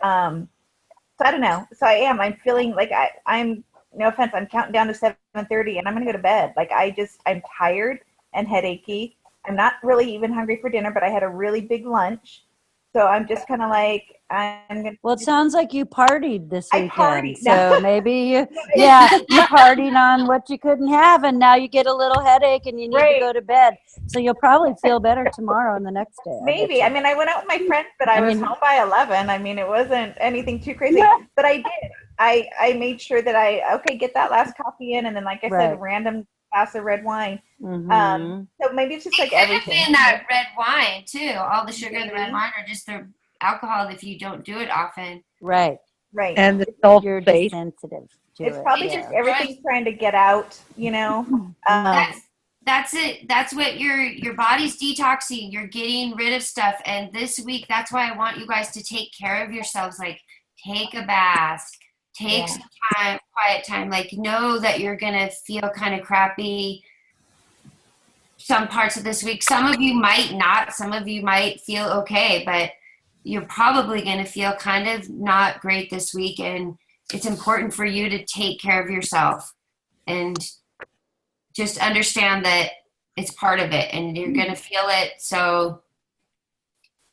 so I don't know. So I'm feeling like I'm, no offense, I'm counting down to 7:30 and I'm going to go to bed. Like I'm tired and headachy. I'm not really even hungry for dinner, but I had a really big lunch. So I'm just kind of like, I'm going to. Well, it sounds like you partied this weekend. Partied. So maybe you partied on what you couldn't have, and now you get a little headache and you need to go to bed. So you'll probably feel better tomorrow and the next day. Maybe. I went out with my friends, but I was home by 11. It wasn't anything too crazy, but I did. I made sure that okay, get that last coffee in, and then like I Right. said, random glass of red wine. Mm-hmm. So maybe it's just It like could have everything. been that red wine too. All the sugar in the red Maybe. wine, or just the alcohol if you don't do it often. Right. Right. And the You're just sulfate. sensitive to It's it. probably Yeah. just everything trying to get out, you know. That's it. That's what your body's detoxing. You're getting rid of stuff. And this week, that's why I want you guys to take care of yourselves. Like, take a bath, take some time, quiet time. Like, know that you're gonna feel kind of crappy some parts of this week. Some of you might not. Some of you might feel okay, but you're probably going to feel kind of not great this week. And it's important for you to take care of yourself and just understand that it's part of it and you're going to feel it. So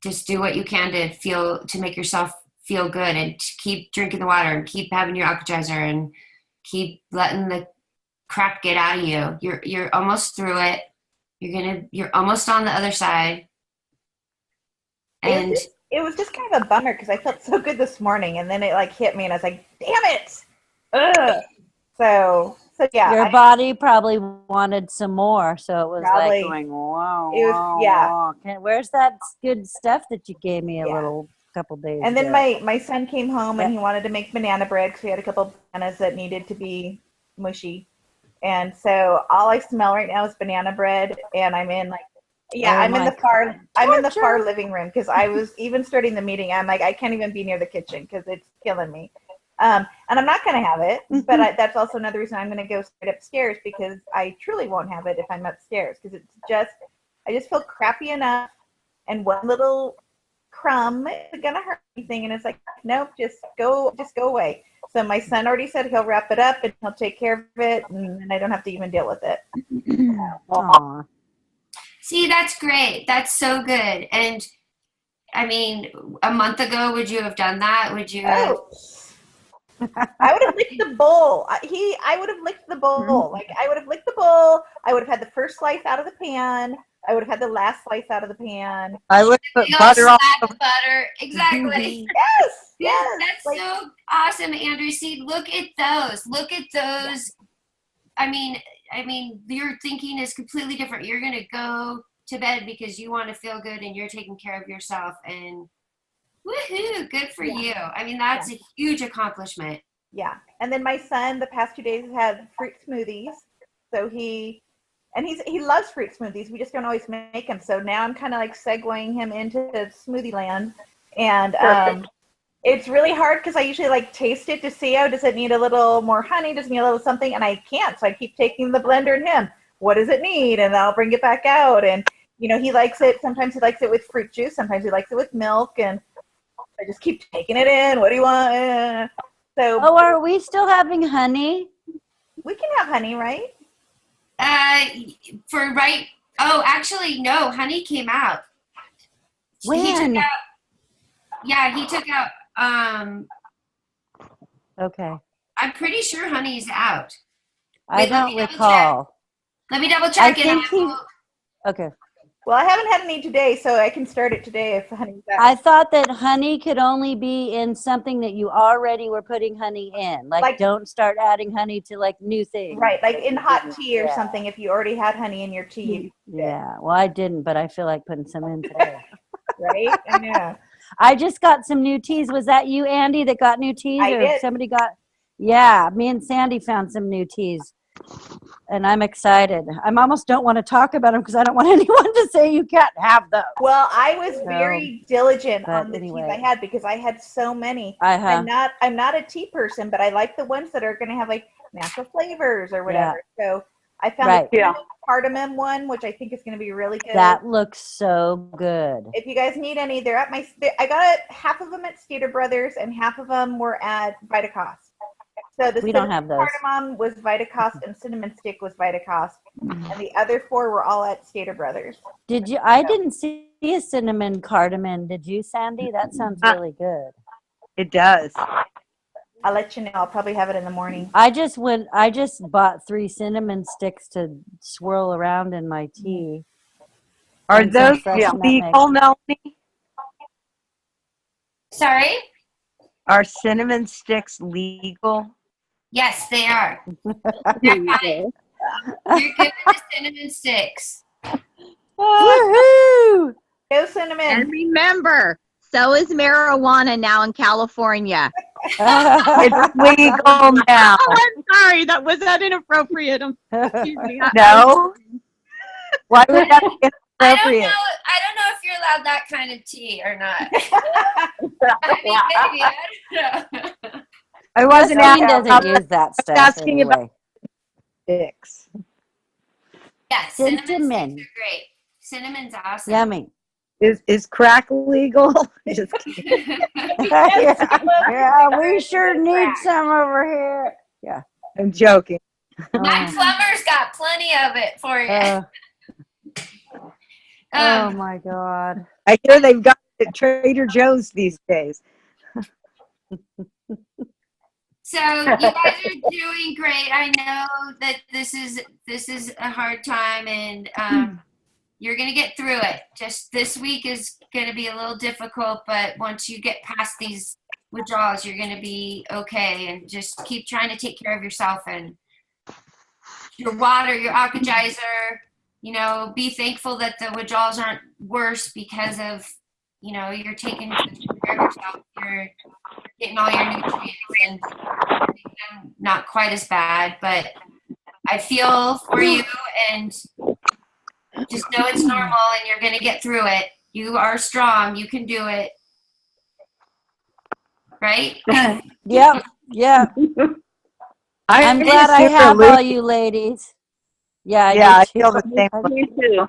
just do what you can to make yourself feel good, and keep drinking the water and keep having your Alka-Seltzer and keep letting the crap get out of you. You're almost through it. You're almost on the other side. And it was just kind of a bummer because I felt so good this morning, and then it like hit me, and I was like, "Damn it!" Ugh. So yeah. Your body probably wanted some more, so it was Probably. like going, wow, It was- wow, yeah. wow. Where's that good stuff that you gave me a little couple days And then ago? my son came home and he wanted to make banana bread because we had a couple bananas that needed to be mushy. And so all I smell right now is banana bread, and I'm in like, I'm in the far living room because I was even starting the meeting. I'm like, I can't even be near the kitchen because it's killing me. And I'm not going to have it, but that's also another reason I'm going to go straight upstairs because I truly won't have it if I'm upstairs because I just feel crappy enough, and one little crumb isn't going to hurt anything. And it's like, nope, just go away. So my son already said he'll wrap it up and he'll take care of it, and I don't have to even deal with it. Aw. see, that's great. That's so good. And I mean, a month ago, would you have done that? Would you have? I would have licked the bowl. I would have licked the bowl. Like I would have licked the bowl. I would have had the first slice out of the pan. I would have had the last slice out of the pan. I would put You know, butter on slap the butter. Exactly. Yes. That's Like, so awesome, Andrew. See, look at those. Look at those. I mean, your thinking is completely different. You're going to go to bed because you want to feel good and you're taking care of yourself, and woohoo, good for you. I mean, that's a huge accomplishment. yeah. And then my son, the past 2 days, has had fruit smoothies. So he loves fruit smoothies. We just don't always make them. So now I'm kind of like segueing him into smoothie land. And it's really hard because I usually like taste it to see, does it need a little more honey? Does it need a little something? And I can't. So I keep taking the blender and him. What does it need? And I'll bring it back out. And, he likes it. Sometimes he likes it with fruit juice. Sometimes he likes it with milk. And I just keep taking it in. What do you want? So Are we still having honey? we can have honey, right? Actually, no, honey came out. When? He took out, Okay. I'm pretty sure honey's out. I Wait, let don't me double recall. Let me double check Okay. Well, I haven't had any today, so I can start it today if honey's out. I thought that honey could only be in something that you already were putting honey in. Like don't start adding honey to like new things. Right, like in hot tea or something. If you already had honey in your tea. Yeah. Well, I didn't, but I feel like putting some in today. Right? I know. I just got some new teas. Was that you, Andy, that got new teas? I did. Somebody got? Yeah, me and Sandy found some new teas. And I'm excited. I almost don't want to talk about them because I don't want anyone to say you can't have them. Well, I was very diligent on the anyway. teas I had because I had so many. Uh-huh. I'm not a tea person, but I like the ones that are going to have like natural flavors or whatever. So I found the cardamom one, which I think is going to be really good. That looks so good. If you guys need any, they're at I got half of them at Stater Brothers and half of them were at Vitacost. So the We don't have those. cardamom was Vitacost and cinnamon stick was Vitacost, and the other 4 were all at Stater Brothers. Did you? I didn't see a cinnamon cardamom. Did you, Sandy? That sounds really good. It does. I'll let you know. I'll probably have it in the morning. I just bought 3 cinnamon sticks to swirl around in my tea. Are those legal, Melanie? Sorry? Are cinnamon sticks legal? Yes, they are. There you go. You're good with the cinnamon sticks. Woohoo! Go cinnamon. And remember, so is marijuana now in California. It's legal now. Oh, I'm sorry. Was that inappropriate? Excuse me. No? Why would that be I don't inappropriate? know. I don't know if you're allowed that kind of tea or not. I mean, maybe. I don't know. I wasn't Justine asking, doesn't use that stuff asking about anyway. sticks. Yeah, cinnamon Cinnamon. sticks are great. Cinnamon's awesome. Yummy. Is crack legal? Just kidding. Yeah, we sure need some over here. Yeah. I'm joking. My plumber's got plenty of it for you. Oh my God. I hear they've got it at Trader Joe's these days. So you guys are doing great. I know that this is a hard time, and you're gonna get through it. Just this week is gonna be a little difficult, but once you get past these withdrawals, you're gonna be okay. And just keep trying to take care of yourself and your water, your alkalizer. You know, be thankful that the withdrawals aren't worse because of, you know, you're taking care of yourself. You're getting all your nutrients and making them not quite as bad. But I feel for you, and just know it's normal, and you're going to get through it. You are strong. You can do it. Right? Yep. Yeah. I'm glad I have all you ladies. Yeah, I do feel too. the same way. Me too.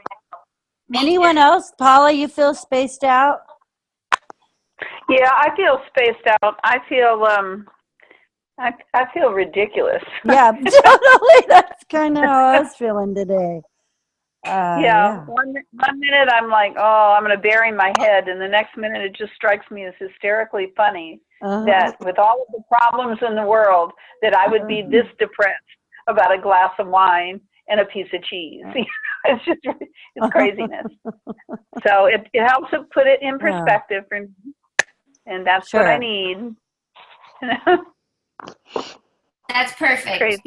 Anyone else? Paula, you feel spaced out? Yeah, I feel spaced out. I feel I feel ridiculous. Yeah, totally. That's kind of how I was feeling today. Yeah. One minute I'm like, oh, I'm going to bury my head, and the next minute it just strikes me as hysterically funny that with all of the problems in the world, that I would be this depressed about a glass of wine and a piece of cheese. It's just, it's craziness. So it helps to put it in perspective for me, and that's what I need. That's perfect.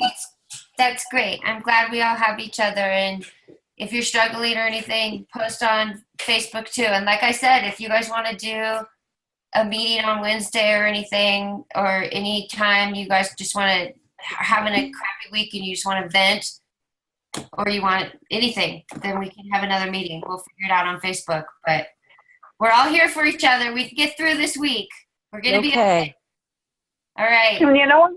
That's great. I'm glad we all have each other. And if you're struggling or anything, post on Facebook too. And like I said, if you guys want to do a meeting on Wednesday or anything, or any time you guys just want to having a crappy week and you just want to vent, or you want anything, then we can have another meeting. We'll figure it out on Facebook. But we're all here for each other. We can get through this week. We're gonna be okay. All right. And you know what?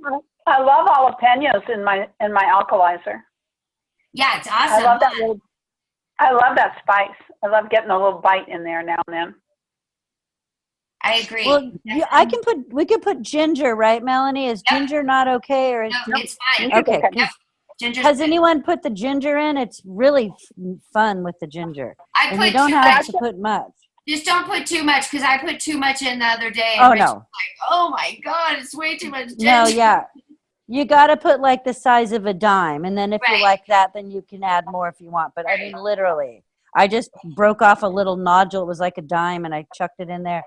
I love jalapenos in my alkalizer. Yeah, it's awesome. I love that spice. I love getting a little bite in there now and then. I agree. Well, we could put ginger, right, Melanie? Is ginger not okay, or no, it's fine. Okay. Ginger's Has good. anyone put the ginger in? It's really fun with the ginger. I And put you don't too have much. to put much. Just don't put too much, because I put too much in the other day. Oh, And Rich no. was like, oh my God, it's way too much ginger. No, yeah. You got to put like the size of a dime. And then if you like that, then you can add more if you want. But I mean, literally, I just broke off a little nodule. It was like a dime, and I chucked it in there.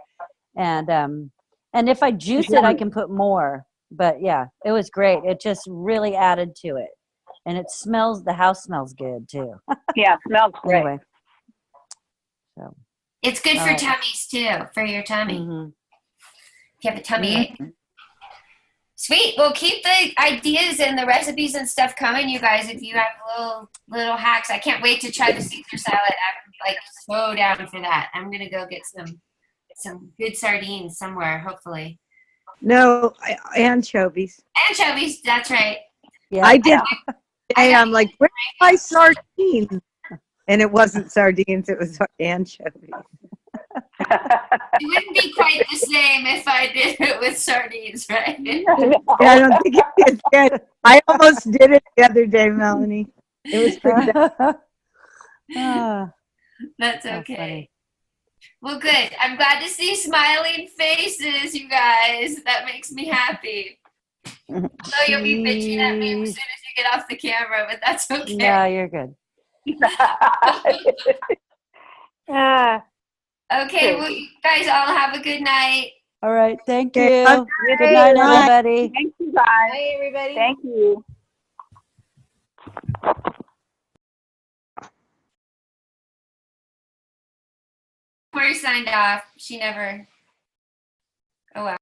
And if I juice it, I can put more. But yeah, it was great. It just really added to it. And it smells, the house smells good too. Yeah, it smells great. Anyway. So. It's good for tummies too, for your tummy. Mm-hmm. If you have a tummy ache. Sweet. Well, keep the ideas and the recipes and stuff coming, you guys. If you have little hacks, I can't wait to try the Caesar salad. I'm like so down for that. I'm gonna go get some good sardines somewhere, hopefully. No, anchovies. Anchovies. That's right. Yeah. I did. I'm like, where's my sardines? And it wasn't sardines, it was anchovies. It wouldn't be quite the same if I did it with sardines, right? Yeah, I don't think it's good. I almost did it the other day, Melanie. It was pretty bad. That's okay. Well, good. I'm glad to see smiling faces, you guys. That makes me happy. So you'll be bitching at me as soon as you get off the camera, but that's okay. No, you're good. Okay, well, you guys all have a good night. All right. Thank you. Okay, love Good night, Bye. everybody. Thank you guys. Bye, everybody. Thank you. Corey signed off. She never. Oh, wow.